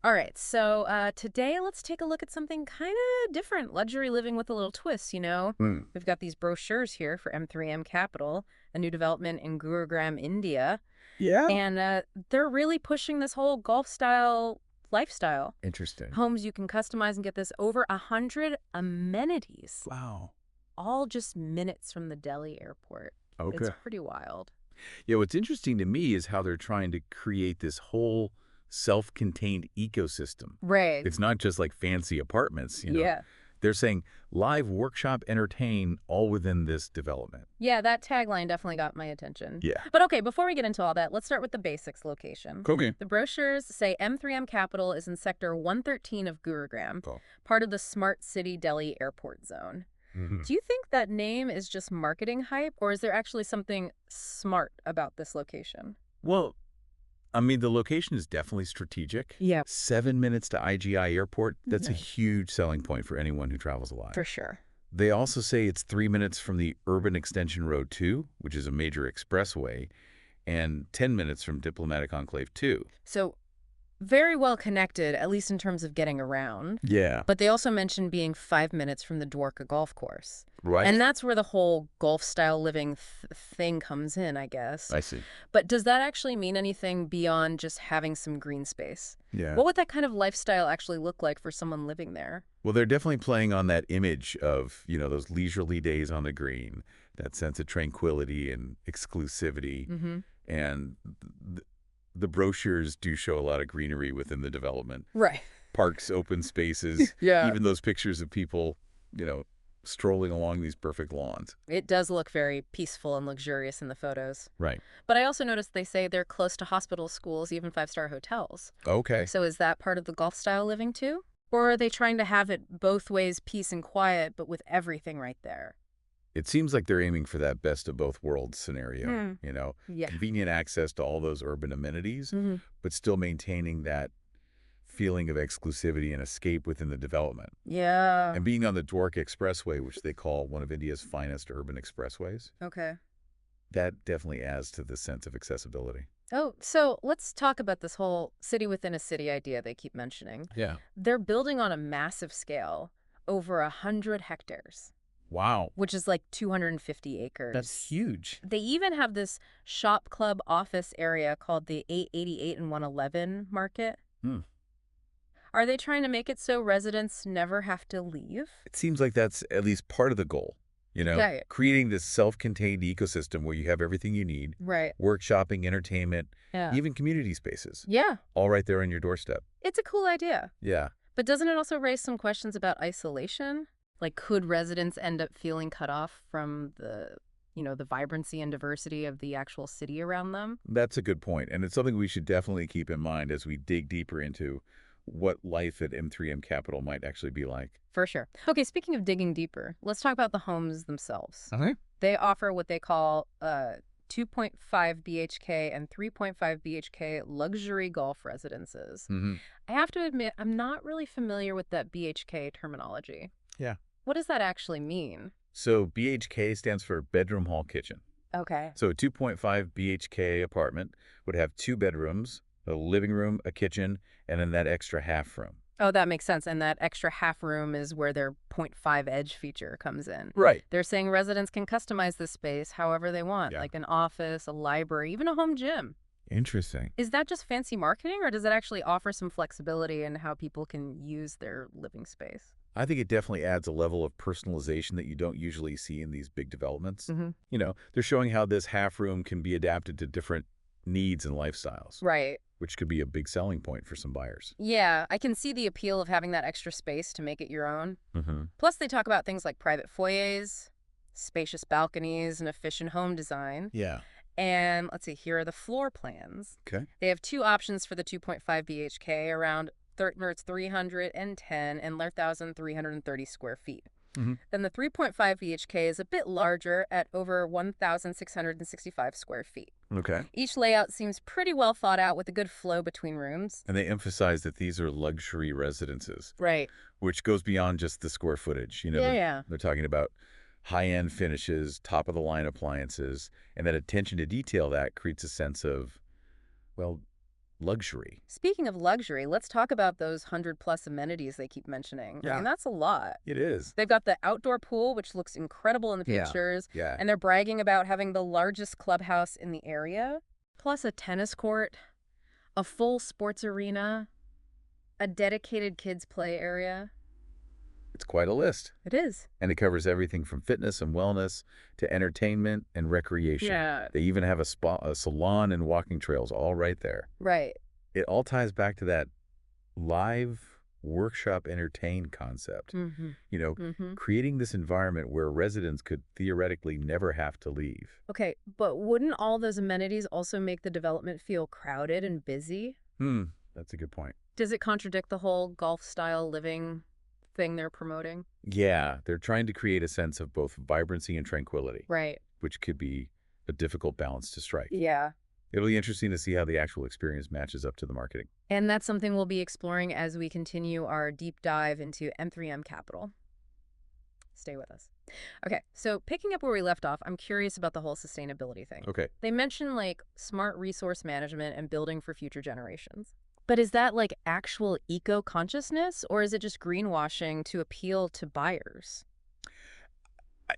All right, so today let's take a look at something kind of different. Luxury living with a little twist, you know? Hmm. We've got these brochures here for M3M Capital, a new development in Gurgaon, India. Yeah. And they're really pushing this whole golf-style lifestyle. Interesting. Homes you can customize and get this over 100 amenities, Wow. all just minutes from the Delhi airport. It's Okay. pretty wild. Yeah, what's interesting to me is how they're trying to create this whole self-contained ecosystem. Right. It's not just like fancy apartments. Yeah. They're saying live workshop entertain all within this development. Yeah, that tagline definitely got my attention. Yeah. But okay, before we get into all that, let's start with the basics location. Okay. The brochures say M3M Capital is in Sector 113 of Gurugram, Oh. part of the Smart City Delhi Airport Zone. Mhm. Do you think that name is just marketing hype, or is there actually something smart about this location? Well, I mean, the location is definitely strategic. Yeah, 7 minutes to IGI Airport, that's a Nice. huge selling point for anyone who travels a lot. For sure. They also say it's 3 minutes from the Urban Extension Road 2, which is a major expressway, and 10 minutes from Diplomatic Enclave 2. So, very well connected, at least in terms of getting around. Yeah. But they also mentioned being 5 minutes from the Dwarka golf course. Right. And that's where the whole golf-style living thing comes in, I guess. I see. But does that actually mean anything beyond just having some green space? Yeah. What would that kind of lifestyle actually look like for someone living there? Well, they're definitely playing on that image of, those leisurely days on the green, that sense of tranquility and exclusivity. Mm-hmm. And the brochures do show a lot of greenery within the development. Right. Parks, open spaces, Yeah. even those pictures of people, strolling along these perfect lawns. It does look very peaceful and luxurious in the photos. Right. But I also noticed they say they're close to hospitals, schools, even five-star hotels. Okay. So is that part of the golf-style living too? Or are they trying to have it both ways, peace and quiet, but with everything right there? It seems like they're aiming for that best of both worlds scenario, Yeah. convenient access to all those urban amenities, Mm-hmm. but still maintaining that feeling of exclusivity and escape within the development. Yeah. And being on the Dwarka Expressway, which they call one of India's finest urban expressways, Okay. that definitely adds to the sense of accessibility. Oh, so let's talk about this whole city within a city idea they keep mentioning. Yeah. They're building on a massive scale, over 100 hectares, Wow. which is like 250 acres. That's huge. They even have this shop club office area called the 888 and 111 Market. Hmm. Are they trying to make it so residents never have to leave? It seems like that's at least part of the goal, Right. creating this self-contained ecosystem where you have everything you need, Right. workshopping, entertainment, Yeah. even community spaces, Yeah. all right there on your doorstep. It's a cool idea. Yeah. But doesn't it also raise some questions about isolation? Like, could residents end up feeling cut off from the vibrancy and diversity of the actual city around them? That's a good point, and it's something we should definitely keep in mind as we dig deeper into what life at M3M Capital might actually be like. For sure. Okay, speaking of digging deeper, let's talk about the homes themselves. Okay. They offer what they call 2.5 BHK and 3.5 BHK luxury golf residences. Mm-hmm. I have to admit, I'm not really familiar with that BHK terminology. Yeah. What does that actually mean? So BHK stands for bedroom, hall, kitchen. Okay. So a 2.5 BHK apartment would have 2 bedrooms, a living room, a kitchen, and then that extra half room. Oh, that makes sense. And that extra half room is where their point 0.5 edge feature comes in. Right. They're saying residents can customize this space however they want, Yeah. like an office, a library, even a home gym. Interesting. Is that just fancy marketing, or does it actually offer some flexibility in how people can use their living space? I think it definitely adds a level of personalization that you don't usually see in these big developments. Mm-hmm. They're showing how this half room can be adapted to different needs and lifestyles, Right. which could be a big selling point for some buyers. Yeah, I can see the appeal of having that extra space to make it your own. Mm-hmm. Plus, they talk about things like private foyers, spacious balconies, and efficient home design. Yeah. And let's see, here are the floor plans. Okay. They have 2 options for the 2.5 BHK, around 310 and 11,330 square feet. Mm-hmm. Then the 3.5 BHK is a bit larger at over 1,665 square feet. Okay. Each layout seems pretty well thought out with a good flow between rooms. And they emphasize that these are luxury residences, Right. which goes beyond just the square footage. Yeah. They're talking about high-end finishes, top-of-the-line appliances, and that attention to detail that creates a sense of, well, luxury. Speaking of luxury, let's talk about those 100+ amenities they keep mentioning. I Yeah, mean, that's a lot. it is. They've got the outdoor pool, which looks incredible in the Yeah. pictures, Yeah. and they're bragging about having the largest clubhouse in the area, plus a tennis court, a full sports arena, a dedicated kids' play area. It's quite a list. It is. And it covers everything from fitness and wellness to entertainment and recreation. Yeah. They even have a spa, a salon, and walking trails all right there. Right. It all ties back to that live workshop entertain concept. Mm-hmm. You know, Mm-hmm. creating this environment where residents could theoretically never have to leave. Okay, but wouldn't all those amenities also make the development feel crowded and busy? That's a good point. Does it contradict the whole golf-style living thing they're promoting? Yeah, they're trying to create a sense of both vibrancy and tranquility, Right. which could be a difficult balance to strike. Yeah. It'll be interesting to see how the actual experience matches up to the marketing. And that's something we'll be exploring as we continue our deep dive into M3M Capital. Stay with us. Okay, so picking up where we left off, I'm curious about the whole sustainability thing. Okay. They mention like smart resource management and building for future generations. But is that like actual eco-consciousness, or is it just greenwashing to appeal to buyers?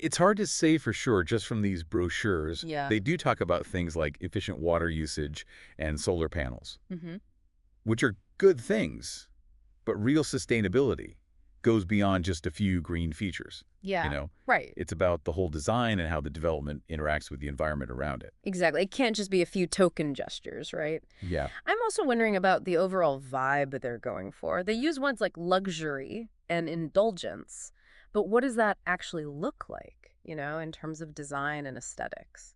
It's hard to say for sure just from these brochures. Yeah. They do talk about things like efficient water usage and solar panels, Mm-hmm. which are good things, but real sustainability goes beyond just a few green features. Yeah. You know, Right. it's about the whole design and how the development interacts with the environment around it. Exactly. It can't just be a few token gestures, right? Yeah. I'm also wondering about the overall vibe they're going for. They use words like luxury and indulgence, but what does that actually look like, in terms of design and aesthetics?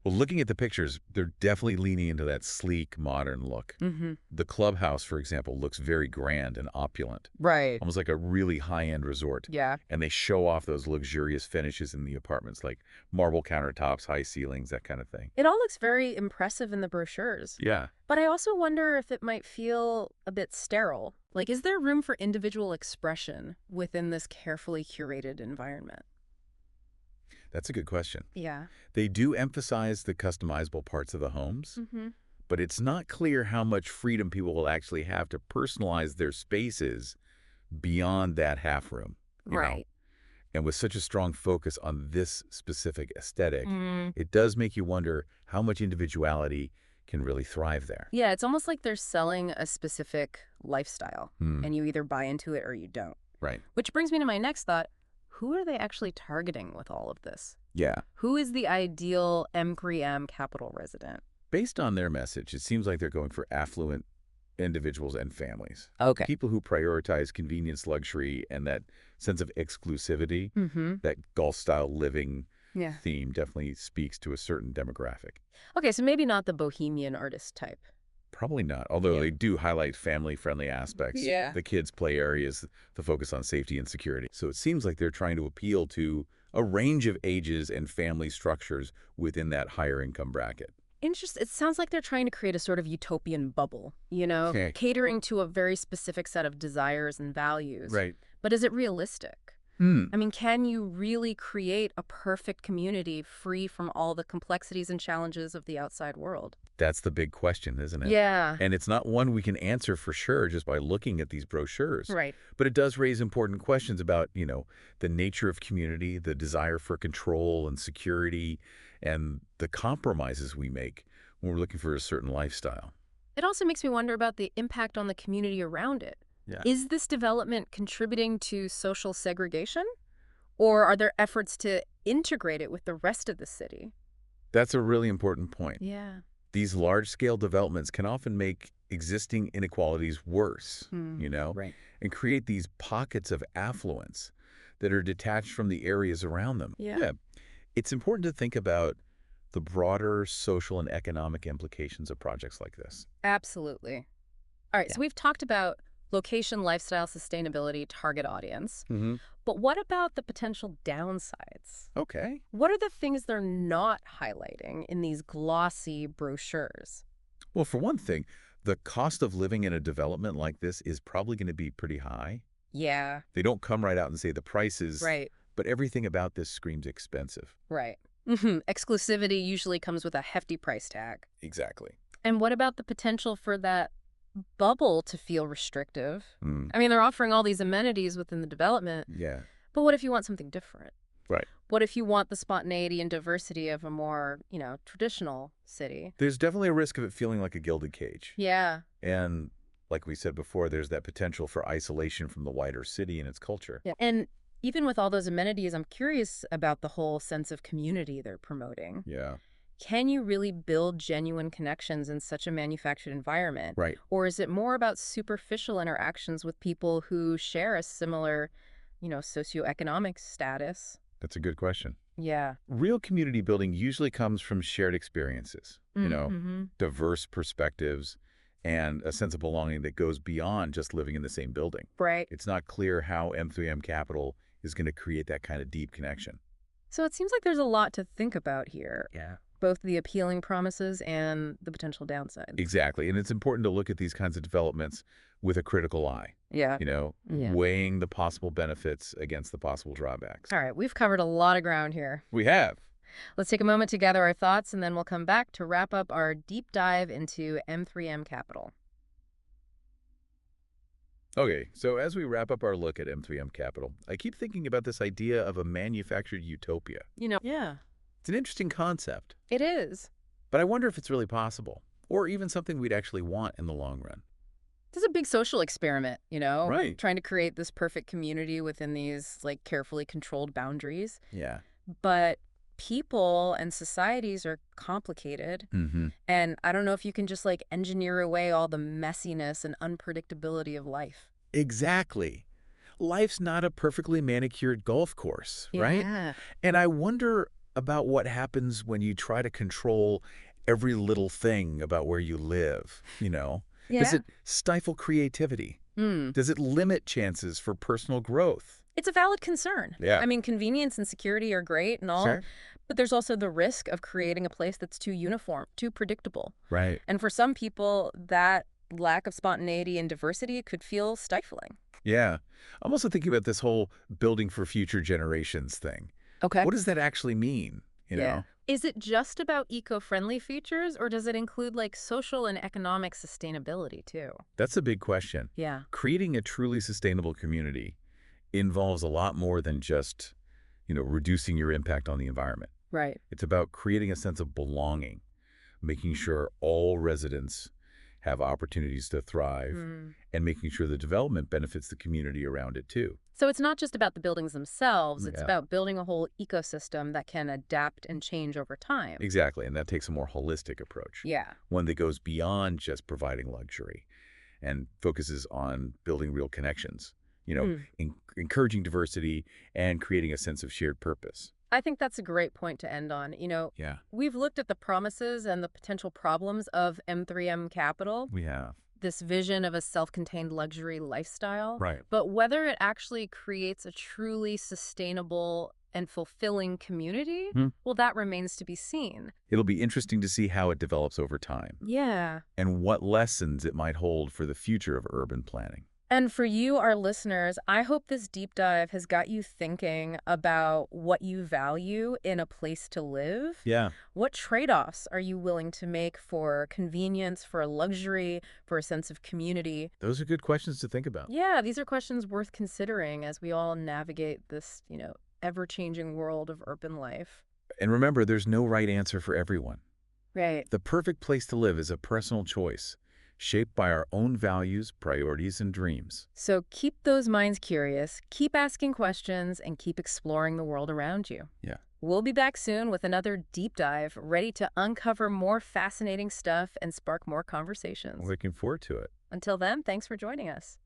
Well, looking at the pictures, they're definitely leaning into that sleek, modern look. Mm-hmm. The clubhouse, for example, looks very grand and opulent, Right. almost like a really high-end resort. Yeah. And they show off those luxurious finishes in the apartments, like marble countertops, high ceilings, that kind of thing. It all looks very impressive in the brochures. Yeah. But I also wonder if it might feel a bit sterile. Like, is there room for individual expression within this carefully curated environment? That's a good question. Yeah. They do emphasize the customizable parts of the homes, Mm-hmm. but it's not clear how much freedom people will actually have to personalize their spaces beyond that half room. you know? Right. And with such a strong focus on this specific aesthetic, Mm. it does make you wonder how much individuality can really thrive there. Yeah, it's almost like they're selling a specific lifestyle, Hmm. and you either buy into it or you don't. Right. Which brings me to my next thought. Who are they actually targeting with all of this? Yeah. Who is the ideal M3M Capital resident? Based on their message, it seems like they're going for affluent individuals and families. Okay. People who prioritize convenience, luxury, and that sense of exclusivity. Mm-hmm. That golf-style living Yeah. theme definitely speaks to a certain demographic. Okay, so maybe not the bohemian artist type. Probably not, although Yeah. they do highlight family-friendly aspects. Yeah. The kids' play areas, the focus on safety and security. So it seems like they're trying to appeal to a range of ages and family structures within that higher income bracket. Interesting. It sounds like they're trying to create a sort of utopian bubble, Okay. catering to a very specific set of desires and values. Right. But is it realistic? Hmm. I mean, can you really create a perfect community free from all the complexities and challenges of the outside world? That's the big question, isn't it? Yeah. And it's not one we can answer for sure just by looking at these brochures. Right. But it does raise important questions about, the nature of community, the desire for control and security, and the compromises we make when we're looking for a certain lifestyle. It also makes me wonder about the impact on the community around it. Yeah. Is this development contributing to social segregation? Or are there efforts to integrate it with the rest of the city? That's a really important point. Yeah. These large-scale developments can often make existing inequalities worse, Right. and create these pockets of affluence that are detached from the areas around them. Yeah. It's important to think about the broader social and economic implications of projects like this. Absolutely. All right, Yeah. so we've talked about location, lifestyle, sustainability, target audience. Mm-hmm. But what about the potential downsides? Okay. What are the things they're not highlighting in these glossy brochures? Well, for one thing, the cost of living in a development like this is probably going to be pretty high. Yeah. They don't come right out and say the prices, Right. but everything about this screams expensive. Right. Exclusivity usually comes with a hefty price tag. Exactly. And what about the potential for that bubble to feel restrictive? Mm, I mean, they're offering all these amenities within the development, yeah, but what if you want something different? right. What if you want the spontaneity and diversity of a more, traditional city? There's definitely a risk of it feeling like a gilded cage. Yeah. And like we said before, there's that potential for isolation from the wider city and its culture. Yeah. And even with all those amenities, I'm curious about the whole sense of community they're promoting. Yeah, Can you really build genuine connections in such a manufactured environment? right. Or is it more about superficial interactions with people who share a similar, socioeconomic status? That's a good question. Yeah. Real community building usually comes from shared experiences, Mm-hmm. diverse perspectives, and a sense of belonging that goes beyond just living in the same building. Right. It's not clear how M3M Capital is going to create that kind of deep connection. So it seems like there's a lot to think about here, Yeah. both the appealing promises and the potential downsides. Exactly. And it's important to look at these kinds of developments with a critical eye, Yeah. Yeah. weighing the possible benefits against the possible drawbacks. All right, we've covered a lot of ground here. We have. Let's take a moment to gather our thoughts, and then we'll come back to wrap up our deep dive into M3M Capital. Okay, so as we wrap up our look at M3M Capital, I keep thinking about this idea of a manufactured utopia. Yeah, It's an interesting concept, it is. but I wonder if it's really possible, or even something we'd actually want in the long run. This is a big social experiment, Right. trying to create this perfect community within these carefully controlled boundaries. Yeah. But people and societies are complicated. Mm-hmm. And I don't know if you can just engineer away all the messiness and unpredictability of life. Exactly. Life's not a perfectly manicured golf course, right? Yeah. And I wonder about what happens when you try to control every little thing about where you live. Does Yeah. it stifle creativity? Hmm. Does it limit chances for personal growth? It's a valid concern. Yeah. I mean, convenience and security are great and all, Sure. but there's also the risk of creating a place that's too uniform, too predictable. Right. And for some people, that lack of spontaneity and diversity could feel stifling. Yeah. I'm also thinking about this whole building for future generations thing. Okay. What does that actually mean? You know? Is it just about eco-friendly features, or does it include social and economic sustainability too? That's a big question. Yeah. Creating a truly sustainable community involves a lot more than just, reducing your impact on the environment. Right. It's about creating a sense of belonging, making sure all residents have opportunities to thrive, Mm. and making sure the development benefits the community around it too. So it's not just about the buildings themselves, it's Yeah. about building a whole ecosystem that can adapt and change over time. Exactly, and that takes a more holistic approach. Yeah. One that goes beyond just providing luxury and focuses on building real connections, Mm. encouraging diversity and creating a sense of shared purpose. I think that's a great point to end on. Yeah, We've looked at the promises and the potential problems of M3M Capital, we have. this vision of a self-contained luxury lifestyle. Right. But whether it actually creates a truly sustainable and fulfilling community, well, that remains to be seen. It'll be interesting to see how it develops over time Yeah. and what lessons it might hold for the future of urban planning. And for you, our listeners, I hope this deep dive has got you thinking about what you value in a place to live. Yeah. What trade-offs are you willing to make for convenience, for luxury, for a sense of community? Those are good questions to think about. Yeah, these are questions worth considering as we all navigate this, ever-changing world of urban life. And remember, there's no right answer for everyone. Right. The perfect place to live is a personal choice, shaped by our own values, priorities, and dreams. So keep those minds curious, keep asking questions, and keep exploring the world around you. Yeah. We'll be back soon with another deep dive, ready to uncover more fascinating stuff and spark more conversations. Looking forward to it. Until then, thanks for joining us.